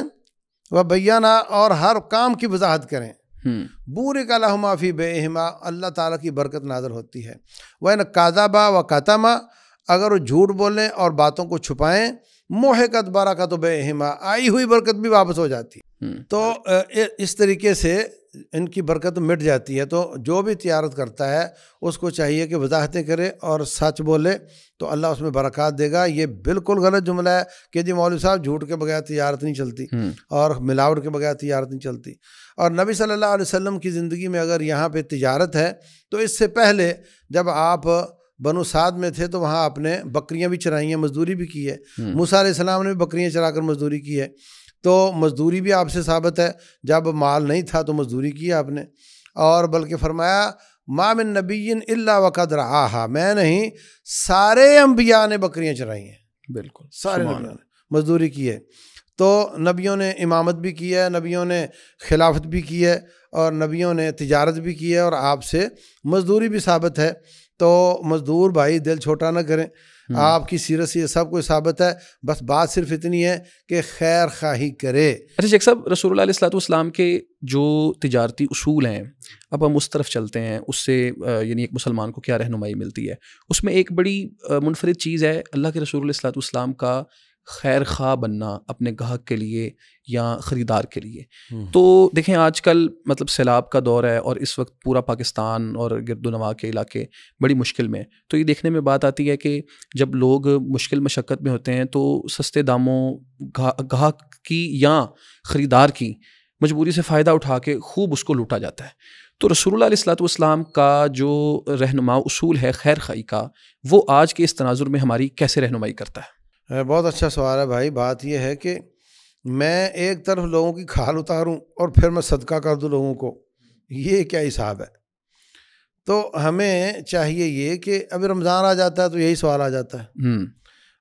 وہ بیانہ اور ہر کام کی وضاحت کریں۔ بورک لہما فی بیعہما، اللہ تعالیٰ کی برکت نازل ہوتی ہے۔ وَإِنْ کَذَبَا وَکَتَمَا، اگر وہ جھوٹ بولیں اور باتوں کو چھپائیں، محقت برکت بیعہما، آئی ہوئی برکت بھی واپس ہو جاتی ہے۔ تو اس طریقے سے ان کی برکت مٹ جاتی ہے۔ تو جو بھی تجارت کرتا ہے اس کو چاہیے کہ وضاحتیں کرے اور سچ بولے، تو اللہ اس میں برکات دے گا۔ یہ بالکل غلط جملہ ہے کہ جی مولوی صاحب جھوٹ کے بغیر تجارت نہیں چلتی اور ملاوٹ کے بغیر تجارت نہیں چلتی۔ اور نبی صلی اللہ علیہ وسلم کی زندگی میں اگر یہاں پہ تجارت ہے تو اس سے پہلے جب آپ بنو سعد میں تھے تو وہاں آپ نے بکریاں بھی چرائی ہیں، مزدوری بھی کی ہے۔ موسیٰ علیہ السلام نے بھی بکریاں چرا کر مزدوری کی ہے، تو مزدوری بھی آپ سے ثابت ہے۔ جب مال نہیں تھا تو مزدوری کی آپ نے، اور بلکہ فرمایا ما من نبی الا وقد رعاها، میں نہیں، سارے انبیاء نے بکریاں چرائی ہیں، بالکل سارے نبیوں نے مزدوری کی ہے۔ تو نبیوں نے امامت بھی کی ہے، نبیوں نے خلافت بھی کی ہے، اور نبیوں نے تجارت بھی کی ہے، اور آپ سے مزدوری بھی ثابت ہے۔ تو مزدور بھائی دل چھوٹا نہ کریں، آپ کی سیرت سے یہ سب کچھ ثابت ہے، بس بات صرف اتنی ہے کہ خیر خواہی کرے۔ اچھا شیخ صاحب، رسول اللہ علیہ الصلوۃ والسلام کے جو تجارتی اصول ہیں، اب ہم اس طرف چلتے ہیں، اس سے یعنی ایک مسلمان کو کیا رہنمائی ملتی ہے؟ اس میں ایک بڑی منفرد چیز ہے اللہ کے رسول علیہ الصلوۃ والسلام کا خیر خواہ بننا اپنے گاہک کے لیے یا خریدار کے لیے۔ تو دیکھیں آج کل مطلب سیلاب کا دور ہے اور اس وقت پورا پاکستان اور گرد و نواح کے علاقے بڑی مشکل میں، تو یہ دیکھنے میں بات آتی ہے کہ جب لوگ مشکل مشقت میں ہوتے ہیں تو سستے داموں گاہک کی یا خریدار کی مجبوری سے فائدہ اٹھا کے خوب اس کو لوٹا جاتا ہے۔ تو رسول اللہ علیہ الصلوۃ والسلام کا جو رہنما اصول ہے خیر خواہی کا، وہ آج کے اس تناظر میں ہماری کیسے رہنمائی کرتا ہے؟ بہت اچھا سوال ہے بھائی۔ بات یہ ہے کہ میں ایک طرف لوگوں کی کھال اتاروں اور پھر میں صدقہ کر دوں لوگوں کو، یہ کیا حساب ہے؟ تو ہمیں چاہیے یہ کہ ابھی رمضان آ جاتا ہے تو یہی سوال آ جاتا ہے،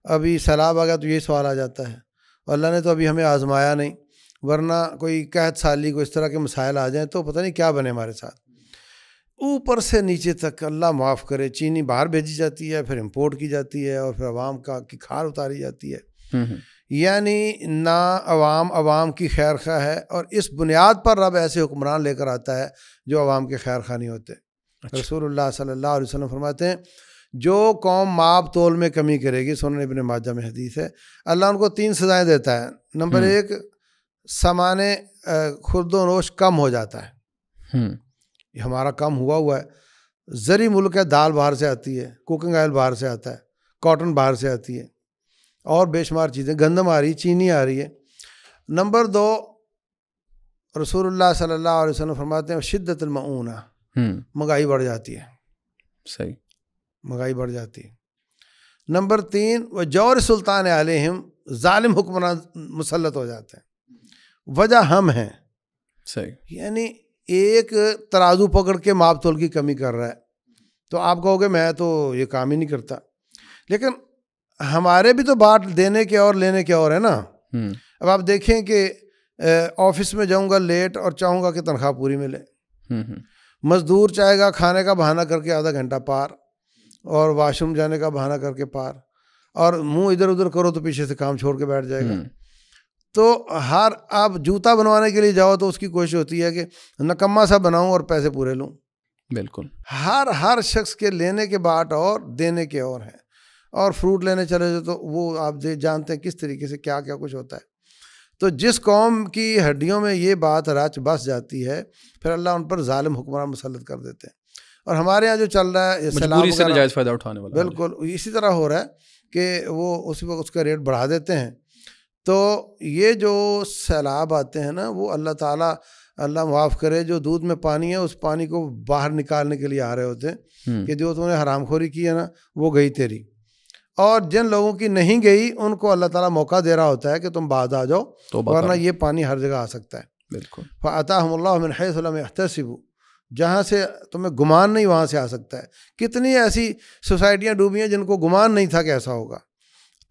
ابھی سیلاب آ گیا تو یہی سوال آ جاتا ہے، اور اللہ نے تو ابھی ہمیں آزمایا نہیں، ورنہ کوئی قحط سالی کو اس طرح کے مسائل آ جائیں تو پتہ نہیں کیا بنے ہمارے ساتھ۔ اوپر سے نیچے تک اللہ معاف کرے، چینی باہر بھیجی جاتی ہے، پھر امپورٹ کی جاتی ہے، اور پھر عوام کی کھال اتاری جاتی ہے۔ یعنی نہ عوام کی خیر خواہ ہے، اور اس بنیاد پر رب ایسے حکمران لے کر آتا ہے جو عوام کے خیر خواہ نہیں ہوتے۔ رسول اللہ صلی اللہ علیہ وسلم فرماتے ہیں جو قوم ماب تول میں کمی کرے گی، سنن ابن ماجہ میں حدیث ہے، اللہ ان کو 3 سزائیں دیتا ہے۔ نمبر 1، سامان خرد و نوش کم ہو جاتا ہے، یہ ہمارا کم ہوا ہے۔ زرعی ملک ہے، دال باہر سے آتی ہے، کوکنگ آئل باہر سے آتا ہے، کاٹن باہر سے آتی ہے، اور بے شمار چیزیں، گندم آ رہی ہے، چینی آ رہی ہے۔ نمبر 2، رسول اللہ صلی اللہ علیہ وسلم فرماتے ہیں شدت المعونہ، مہنگائی بڑھ جاتی ہے، صحیح، مہنگائی بڑھ جاتی ہے۔ نمبر 3، وہ جور سلطان علیہم، ظالم حکمران مسلط ہو جاتے ہیں، وجہ ہم ہیں۔ صحیح، یعنی ایک ترازو پکڑ کے ماپ تول کی کمی کر رہا ہے، تو آپ کہو گے میں تو یہ کام ہی نہیں کرتا، لیکن ہمارے بھی تو بات دینے کے اور لینے کے اور ہے نا۔ اب آپ دیکھیں کہ آفس میں جاؤں گا لیٹ اور چاہوں گا کہ تنخواہ پوری ملے، مزدور چاہے گا کھانے کا بہانہ کر کے آدھا گھنٹہ پار، اور واش روم جانے کا بہانہ کر کے پار، اور منہ ادھر ادھر کرو تو پیچھے سے کام چھوڑ کے بیٹھ جائے گا۔ تو آپ جوتا بنوانے کے لیے جاؤ تو اس کی کوشش ہوتی ہے کہ نکما سا بناؤں اور پیسے پورے لوں۔ بالکل، ہر شخص کے لینے کے بات اور دینے کے اور ہیں۔ اور فروٹ لینے چلے جائے تو وہ آپ جانتے ہیں کس طریقے سے کیا کیا کچھ ہوتا ہے۔ تو جس قوم کی ہڈیوں میں یہ بات رچ بس جاتی ہے، پھر اللہ ان پر ظالم حکمران مسلط کر دیتے ہیں۔ اور ہمارے یہاں جو چل رہا ہے مجبوری سے ناجائز فائدہ اٹھانے والا، بالکل اسی طرح ہو رہا ہے کہ وہ اسی وقت اس کا ریٹ بڑھا دیتے ہیں۔ تو یہ جو سیلاب آتے ہیں نا، وہ اللہ تعالیٰ اللہ معاف کرے، جو دودھ میں پانی ہے اس پانی کو باہر نکالنے کے لیے آ رہے ہوتے ہیں کہ جو تم نے حرام خوری کی ہے نا وہ گئی تیری، اور جن لوگوں کی نہیں گئی ان کو اللہ تعالیٰ موقع دے رہا ہوتا ہے کہ تم بعد آ جاؤ، ورنہ یہ پانی ہر جگہ آ سکتا ہے۔ بالکل، فَأَتَاهُمُ اللَّهُ مِنْ حَيْثُ لَمْ يَحْتَسِبُوا، جہاں سے تمہیں گمان نہیں وہاں سے آ سکتا ہے۔ کتنی ایسی سوسائٹیاں ڈوبی ہیں جن کو گمان نہیں تھا کہ ایسا ہوگا،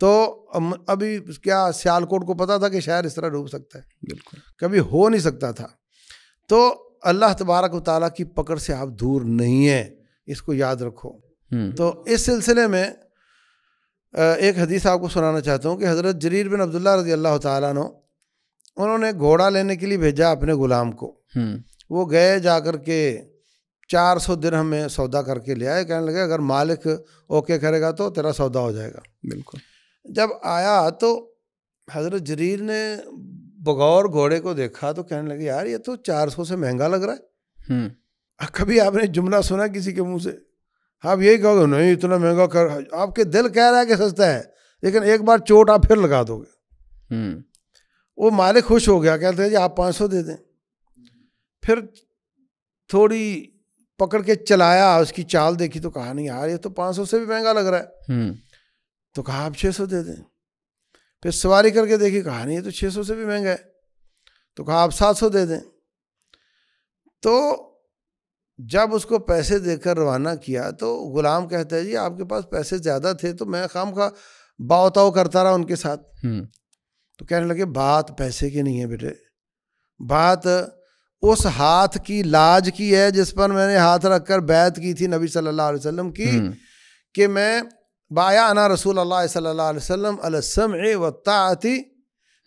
تو ابھی کیا سیالکوٹ کو پتا تھا کہ شہر اس طرح ڈوب سکتا ہے؟ بالکل، کبھی ہو نہیں سکتا تھا۔ تو اللہ تبارک و تعالیٰ کی پکڑ سے آپ دور نہیں ہیں، اس کو یاد رکھو۔ تو اس سلسلے میں ایک حدیث آپ کو سنانا چاہتا ہوں کہ حضرت جریر بن عبداللہ رضی اللہ تعالیٰ عنہ، انہوں نے گھوڑا لینے کے لیے بھیجا اپنے غلام کو، وہ گئے، جا کر کے 400 درہم میں سودا کر کے لے آئے، کہنے لگے اگر مالک اوکے کرے گا تو تیرا سودا ہو جائے گا۔ بالکل، جب آیا تو حضرت جریر نے بغور گھوڑے کو دیکھا تو کہنے لگے یار یہ تو 400 سے مہنگا لگ رہا ہے۔ کبھی آپ نے جملہ سنا کسی کے منہ سے؟ آپ یہی کہو گے نہیں اتنا مہنگا کر، آپ کے دل کہہ رہا ہے کہ سستا ہے، لیکن ایک بار چوٹ آپ پھر لگا دو گے۔ وہ مالک خوش ہو گیا، کہتے ہیں جی آپ 500 دے دیں۔ پھر تھوڑی پکڑ کے چلایا، اس کی چال دیکھی تو کہا نہیں یار یہ تو 500 سے بھی مہنگا لگ رہا ہے، تو کہا آپ 600 دے دیں۔ پھر سواری کر کے دیکھی، کہا نہیں یہ تو 600 سے بھی مہنگا ہے، تو کہا آپ 700 دے دیں۔ تو جب اس کو پیسے دے کر روانہ کیا تو غلام کہتا ہے جی آپ کے پاس پیسے زیادہ تھے تو میں خواہ باؤ تاؤ کرتا رہا ان کے ساتھ۔ تو کہنے لگے بات پیسے کی نہیں ہے بیٹے، بات اس ہاتھ کی لاج کی ہے جس پر میں نے ہاتھ رکھ کر بیعت کی تھی نبی صلی اللہ علیہ وسلم کی، کہ میں بایا انا رسول اللہ صلی اللہ علیہ وسلم علی السمع والطاعۃ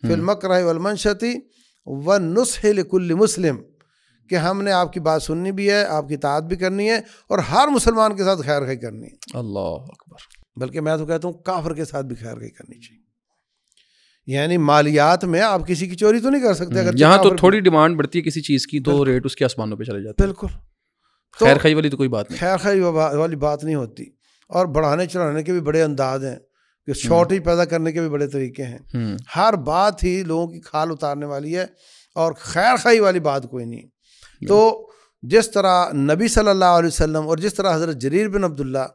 فی المکرہ والمنشۃ والنصح لکل مسلم، کہ ہم نے آپ کی بات سننی بھی ہے، آپ کی اطاعت بھی کرنی ہے، اور ہر مسلمان کے ساتھ خیر خواہی کرنی ہے۔ اللہ اکبر۔ بلکہ میں تو کہتا ہوں کافر کے ساتھ بھی خیر خواہی کرنی چاہیے۔ یعنی مالیات میں آپ کسی کی چوری تو نہیں کر سکتے، اگر یہاں تو تھوڑی ڈیمانڈ بڑھتی ہے کسی چیز کی تو ریٹ اس کے آسمانوں پہ چلے جاتے ہیں۔ بالکل، خیر خواہی والی تو کوئی بات نہیں، خیر خواہی والی بات نہیں ہوتی۔ اور بڑھانے چڑھانے کے بھی بڑے انداز ہیں، کہ شارٹیج پیدا کرنے کے بھی بڑے طریقے ہیں۔ ہر بات ہی لوگوں کی کھال اتارنے والی ہے، اور خیر خواہی والی بات کوئی نہیں۔ تو جس طرح نبی صلی اللہ علیہ وسلم اور جس طرح حضرت جریر بن عبداللہ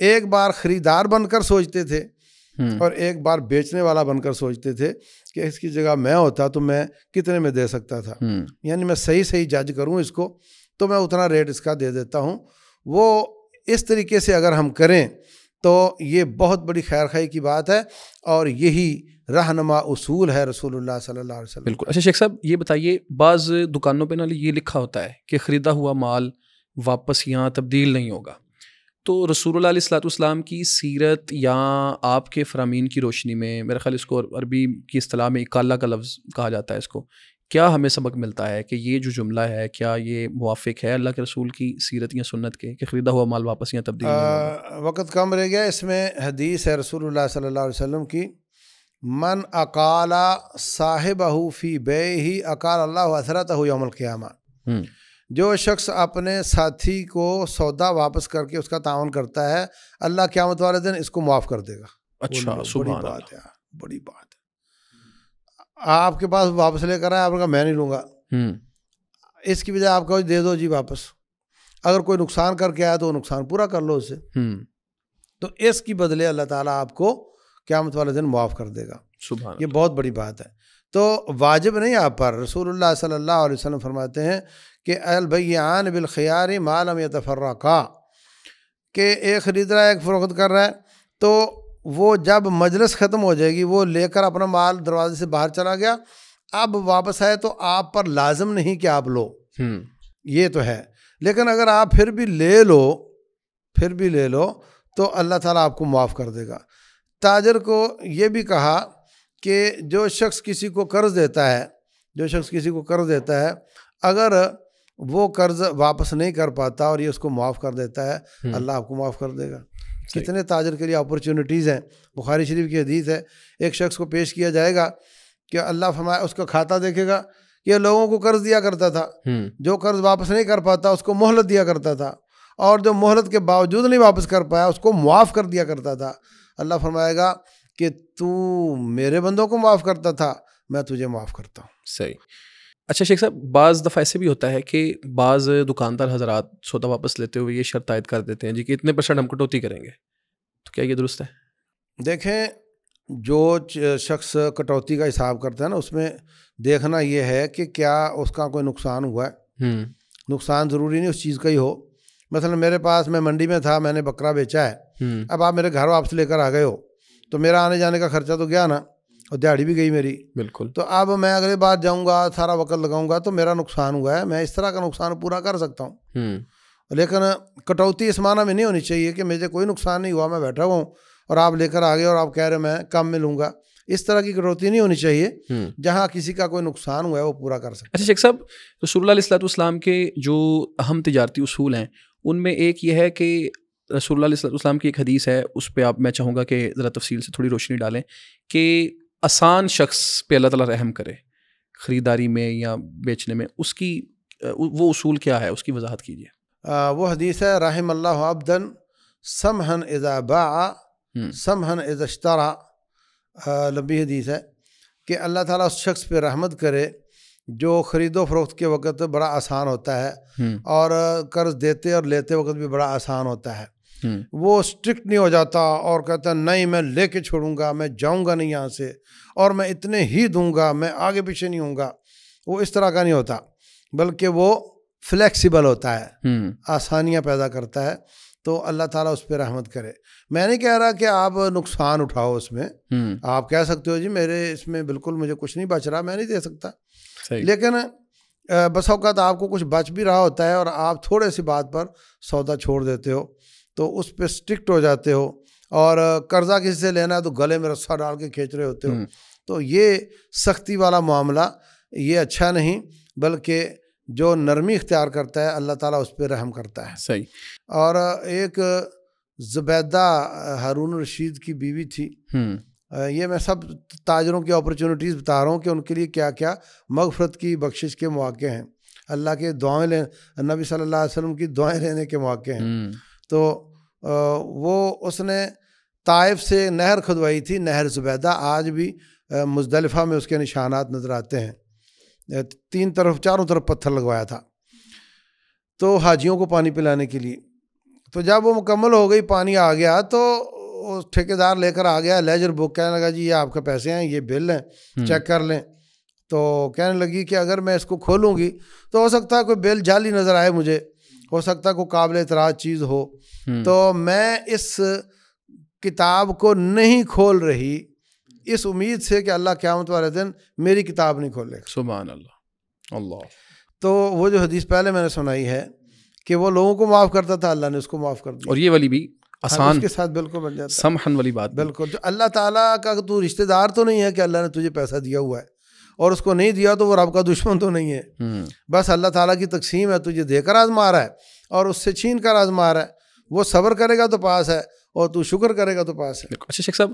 ایک بار خریدار بن کر سوچتے تھے اور ایک بار بیچنے والا بن کر سوچتے تھے کہ اس کی جگہ میں ہوتا تو میں کتنے میں دے سکتا تھا، یعنی میں صحیح جج کروں اس کو تو میں اتنا ریٹ اس کا دے دیتا ہوں، وہ اس طریقے سے اگر ہم کریں تو یہ بہت بڑی خیر خواہی کی بات ہے، اور یہی رہنما اصول ہے رسول اللہ صلی اللہ علیہ وسلم۔ بالکل۔ اچھا شیخ صاحب یہ بتائیے، بعض دکانوں پہ نا یہ لکھا ہوتا ہے کہ خریدا ہوا مال واپس یہاں تبدیل نہیں ہوگا، تو رسول اللہ علیہ الصلوۃ والسلام کی سیرت یا آپ کے فرامین کی روشنی میں، میرا خیال اس کو عربی کی اصطلاح میں اکالا کا لفظ کہا جاتا ہے، اس کو کیا ہمیں سبق ملتا ہے کہ یہ جو جملہ ہے کیا یہ موافق ہے اللہ کے رسول کی سیرت یا سنت کے کہ خریدا ہوا مال واپس یہاں تبدیل نہیں ہوگا؟ وقت کم رہ گیا، اس میں حدیث ہے رسول اللہ صلی اللہ علیہ وسلم کی، من اقال صاحبہ فی بیعہ اقال اللہ اثرتہ یوم القیامہ، جو شخص اپنے ساتھی کو سودا واپس کر کے اس کا تعاون کرتا ہے، اللہ قیامت والے دن اس کو معاف کر دے گا۔ اچھا، سبحان اللہ، بات ہے، بڑی بات ہے۔ آپ کے پاس واپس لے کر آئے، آپ نے کہا میں نہیں لوں گا، اس کی بجائے آپ کہو دے دو جی واپس، اگر کوئی نقصان کر کے آیا تو وہ نقصان پورا کر لو اس سے، تو اس کی بدلے اللہ تعالیٰ آپ کو قیامت والے دن معاف کر دے گا۔ سبحان، یہ بہت بڑی بات ہے۔ تو واجب نہیں آپ پر، رسول اللہ صلی اللہ علیہ وسلم فرماتے ہیں کہ البیعان بالخیار ما لم یتفرقا، کہ ایک خرید رہا ہے ایک فروخت کر رہا ہے، تو وہ جب مجلس ختم ہو جائے گی، وہ لے کر اپنا مال دروازے سے باہر چلا گیا، اب واپس آئے تو آپ پر لازم نہیں کہ آپ لو، یہ تو ہے، لیکن اگر آپ پھر بھی لے لو تو اللہ تعالیٰ آپ کو معاف کر دے گا۔ تاجر کو یہ بھی کہا کہ جو شخص کسی کو قرض دیتا ہے اگر وہ قرض واپس نہیں کر پاتا اور یہ اس کو معاف کر دیتا ہے، اللہ آپ کو معاف کر دے گا۔ کتنے تاجر کے لیے اپرچونٹیز ہیں۔ بخاری شریف کی حدیث ہے، ایک شخص کو پیش کیا جائے گا کہ اللہ فرمائے، اس کا کھاتہ دیکھے گا کہ لوگوں کو قرض دیا کرتا تھا، جو قرض واپس نہیں کر پاتا اس کو مہلت دیا کرتا تھا، اور جو مہلت کے باوجود نہیں واپس کر پایا اس کو معاف کر دیا کرتا تھا۔ اللہ فرمائے گا کہ تو میرے بندوں کو معاف کرتا تھا، میں تجھے معاف کرتا ہوں۔ صحیح۔ اچھا شیخ صاحب، بعض دفعہ ایسے بھی ہوتا ہے کہ بعض دکاندار حضرات سودا واپس لیتے ہوئے یہ شرط عائد کر دیتے ہیں جی کہ اتنے % ہم کٹوتی کریں گے، تو کیا یہ درست ہے؟ دیکھیں، جو شخص کٹوتی کا حساب کرتا ہے نا، اس میں دیکھنا یہ ہے کہ کیا اس کا کوئی نقصان ہوا ہے. نقصان ضروری نہیں اس چیز کا ہی ہو. مثلا میرے پاس، میں منڈی میں تھا، میں نے بکرا بیچا ہے، اب آپ میرے گھر واپس لے کر آ گئے ہو تو میرا آنے جانے کا خرچہ تو گیا نا، اور دیہڑی بھی گئی میری. بالکل. تو اب میں اگلے بار جاؤں گا، سارا وقت لگاؤں گا تو میرا نقصان ہوا ہے. میں اس طرح کا نقصان پورا کر سکتا ہوں. لیکن کٹوتی اس معنی میں نہیں ہونی چاہیے کہ مجھے کوئی نقصان نہیں ہوا، میں بیٹھا ہوا ہوں اور آپ لے کر آ گئے اور آپ کہہ رہے میں کم میں لوں گا. اس طرح کی کٹوتی نہیں ہونی چاہیے. جہاں کسی کا کوئی نقصان ہوا ہے وہ پورا کر سکتے. اچھا شیخ صاحب، رسول اللہ علیہ الصلوۃ والسلام کے جو اہم تجارتی اصول ہیں ان میں ایک یہ ہے کہ رسول اللہ علیہ الصلوۃ والسلام کی ایک حدیث ہے، اس پہ میں چاہوں گا کہ ذرا تفصیل سے تھوڑی روشنی ڈالیں کہ آسان شخص پہ اللہ تعالیٰ رحم کرے خریداری میں یا بیچنے میں، اس کی وہ اصول کیا ہے، اس کی وضاحت کیجیے. وہ حدیث ہے، رحم اللہ عبدا سمحا اذا باع سمحا اذا اشترى. لمبی حدیث ہے کہ اللہ تعالیٰ اس شخص پہ رحمت کرے جو خرید و فروخت کے وقت بڑا آسان ہوتا ہے اور قرض دیتے اور لیتے وقت بھی بڑا آسان ہوتا ہے. وہ اسٹرکٹ نہیں ہو جاتا اور کہتا ہے نہیں میں لے کے چھوڑوں گا، میں جاؤں گا نہیں یہاں سے، اور میں اتنے ہی دوں گا، میں آگے پیچھے نہیں ہوں گا. وہ اس طرح کا نہیں ہوتا، بلکہ وہ فلیکسیبل ہوتا ہے، آسانیاں پیدا کرتا ہے. تو اللہ تعالیٰ اس پہ رحمت کرے. میں نہیں کہہ رہا کہ آپ نقصان اٹھاؤ اس میں. آپ کہہ سکتے ہو جی میرے اس میں بالکل مجھے کچھ نہیں بچ رہا، میں نہیں دے سکتا. لیکن بس اوقات آپ کو کچھ بچ بھی رہا ہوتا ہے اور آپ تھوڑے سی بات پر سودا چھوڑ دیتے ہو تو اس پہ اسٹرکٹ ہو جاتے ہو، اور قرضہ کسی سے لینا ہے تو گلے میں رسا ڈال کے کھینچ رہے ہوتے ہو. تو یہ سختی والا معاملہ یہ اچھا نہیں، بلکہ جو نرمی اختیار کرتا ہے اللہ تعالیٰ اس پہ رحم کرتا ہے. صحیح. اور ایک زبیدہ ہارون الرشید کی بیوی تھی. یہ میں سب تاجروں کی اپرچونیٹیز بتا رہا ہوں کہ ان کے لیے کیا کیا مغفرت کی بخشش کے مواقع ہیں، اللہ کے دعائیں نبی صلی اللہ علیہ وسلم کی دعائیں لینے کے مواقع ہیں. تو وہ اس نے طائف سے نہر کھدوائی تھی، نہر زبیدہ. آج بھی مزدلفہ میں اس کے نشانات نظر آتے ہیں. 3 طرف 4 طرف پتھر لگوایا تھا تو حاجیوں کو پانی پلانے کے لیے. تو جب وہ مکمل ہو گئی، پانی آ گیا، تو ٹھیکیدار لے کر آ گیا لیجر بک، کہنے لگا جی یہ آپ کے پیسے ہیں، یہ بل ہیں، چیک کر لیں. تو کہنے لگی کہ اگر میں اس کو کھولوں گی تو ہو سکتا ہے کوئی بل جعلی نظر آئے، مجھے ہو سکتا ہے کوئی قابل اعتراض چیز ہو، تو میں اس کتاب کو نہیں کھول رہی اس امید سے کہ اللہ قیامت والے دن میری کتاب نہیں کھولے. سبحان اللہ. اللہ. تو وہ جو حدیث پہلے میں نے سنائی ہے کہ وہ لوگوں کو معاف کرتا تھا، اللہ نے اس کو معاف کر دیا. اور یہ والی بھی آسان اس کے ساتھ بالکل بن جاتا ہے، سمحن والی بات. بالکل. جو اللہ تعالیٰ کا تو رشتہ دار تو نہیں ہے کہ اللہ نے تجھے پیسہ دیا ہوا ہے اور اس کو نہیں دیا تو وہ رب کا دشمن تو نہیں ہے. بس اللہ تعالیٰ کی تقسیم ہے، تجھے دے کر آزما رہا ہے اور اس سے چھین کر آزما رہا ہے. وہ صبر کرے گا تو پاس ہے اور تو شکر کرے گا تو پاس ہے. اچھا شیخ صاحب،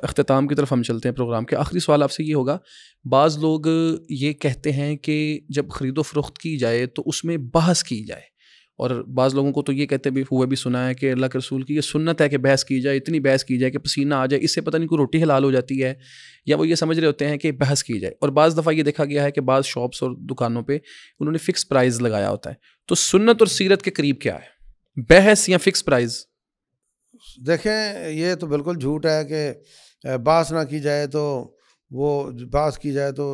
اختتام کی طرف ہم چلتے ہیں پروگرام کے. آخری سوال آپ سے یہ ہوگا، بعض لوگ یہ کہتے ہیں کہ جب خرید و فروخت کی جائے تو اس میں بحث کی جائے، اور بعض لوگوں کو تو یہ کہتے بھی ہوئے بھی سنا ہے کہ اللہ کے رسول کی یہ سنت ہے کہ بحث کی جائے، اتنی بحث کی جائے کہ پسینہ آ جائے، اس سے پتہ نہیں کوئی روٹی حلال ہو جاتی ہے، یا وہ یہ سمجھ رہے ہوتے ہیں کہ بحث کی جائے. اور بعض دفعہ یہ دیکھا گیا ہے کہ بعض شاپس اور دکانوں پہ انہوں نے فکس پرائز لگایا ہوتا ہے. تو سنت اور سیرت کے قریب کیا ہے، بحث یا فکس پرائز؟ دیکھیں، یہ تو بالکل جھوٹ ہے کہ بحث نہ کی جائے تو وہ بحث کی جائے تو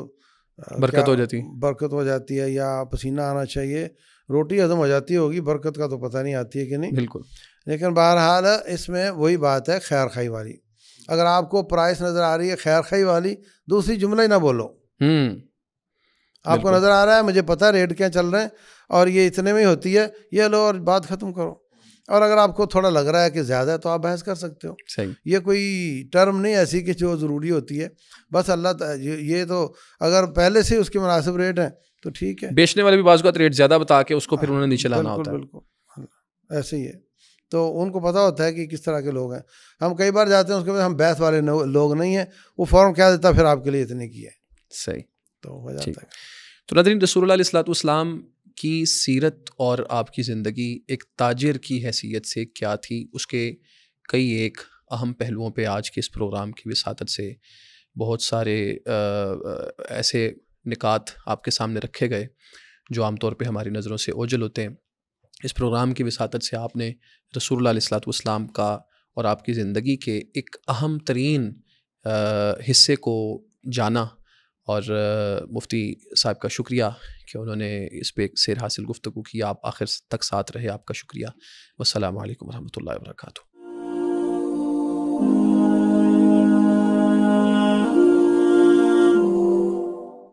برکت ہو جاتی، برکت ہو جاتی ہے، یا پسینہ آنا چاہیے، روٹی ہضم ہو جاتی ہوگی، برکت کا تو پتہ نہیں آتی ہے کہ نہیں. بالکل. لیکن بہرحال اس میں وہی بات ہے خیر خواہی والی. اگر آپ کو پرائس نظر آ رہی ہے خیر خواہی والی، دوسری جملہ ہی نہ بولو. آپ کو نظر آ رہا ہے مجھے پتہ ریٹ کیا چل رہے ہیں اور یہ اتنے میں ہی ہوتی ہے، یہ لو اور بات ختم کرو. اور اگر آپ کو تھوڑا لگ رہا ہے کہ زیادہ ہے تو آپ بحث کر سکتے ہو. صحیح. یہ کوئی ٹرم نہیں ایسی کہ جو ضروری ہوتی ہے. بس یہ تو اگر پہلے سے اس کے مناسب ریٹ ہیں تو ٹھیک ہے. بیچنے والے بھی بعض اوقات ریٹ زیادہ بتا کے اس کو پھر انہوں نے نیچے لانا ہوتا ہے. بالکل ایسے ہی ہے. تو ان کو پتہ ہوتا ہے کہ کس طرح کے لوگ ہیں. ہم کئی بار جاتے ہیں اس کے بعد ہم بحث والے لوگ نہیں ہیں، وہ فوراً کہہ دیتا پھر آپ کے لیے اتنے کی ہے. صحیح. تو ہو جاتا ہے. تو ناظرین، رسول اللہ علیہ الصلوۃ والسلام کی سیرت اور آپ کی زندگی ایک تاجر کی حیثیت سے کیا تھی، اس کے کئی ایک اہم پہلوؤں پہ آج کے اس پروگرام کی وساطت سے بہت سارے ایسے نکات آپ کے سامنے رکھے گئے جو عام طور پہ ہماری نظروں سے اوجھل ہوتے ہیں۔ اس پروگرام کی وساطت سے آپ نے رسول اللہ علیہ الصلوۃ والسلام کا اور آپ کی زندگی کے ایک اہم ترین حصے کو جانا، اور مفتی صاحب کا شکریہ کہ انہوں نے اس پہ ایک سیر حاصل گفتگو کی، آپ آخر تک ساتھ رہے، آپ کا شکریہ۔ والسلام علیکم ورحمۃ اللہ وبرکاتہ۔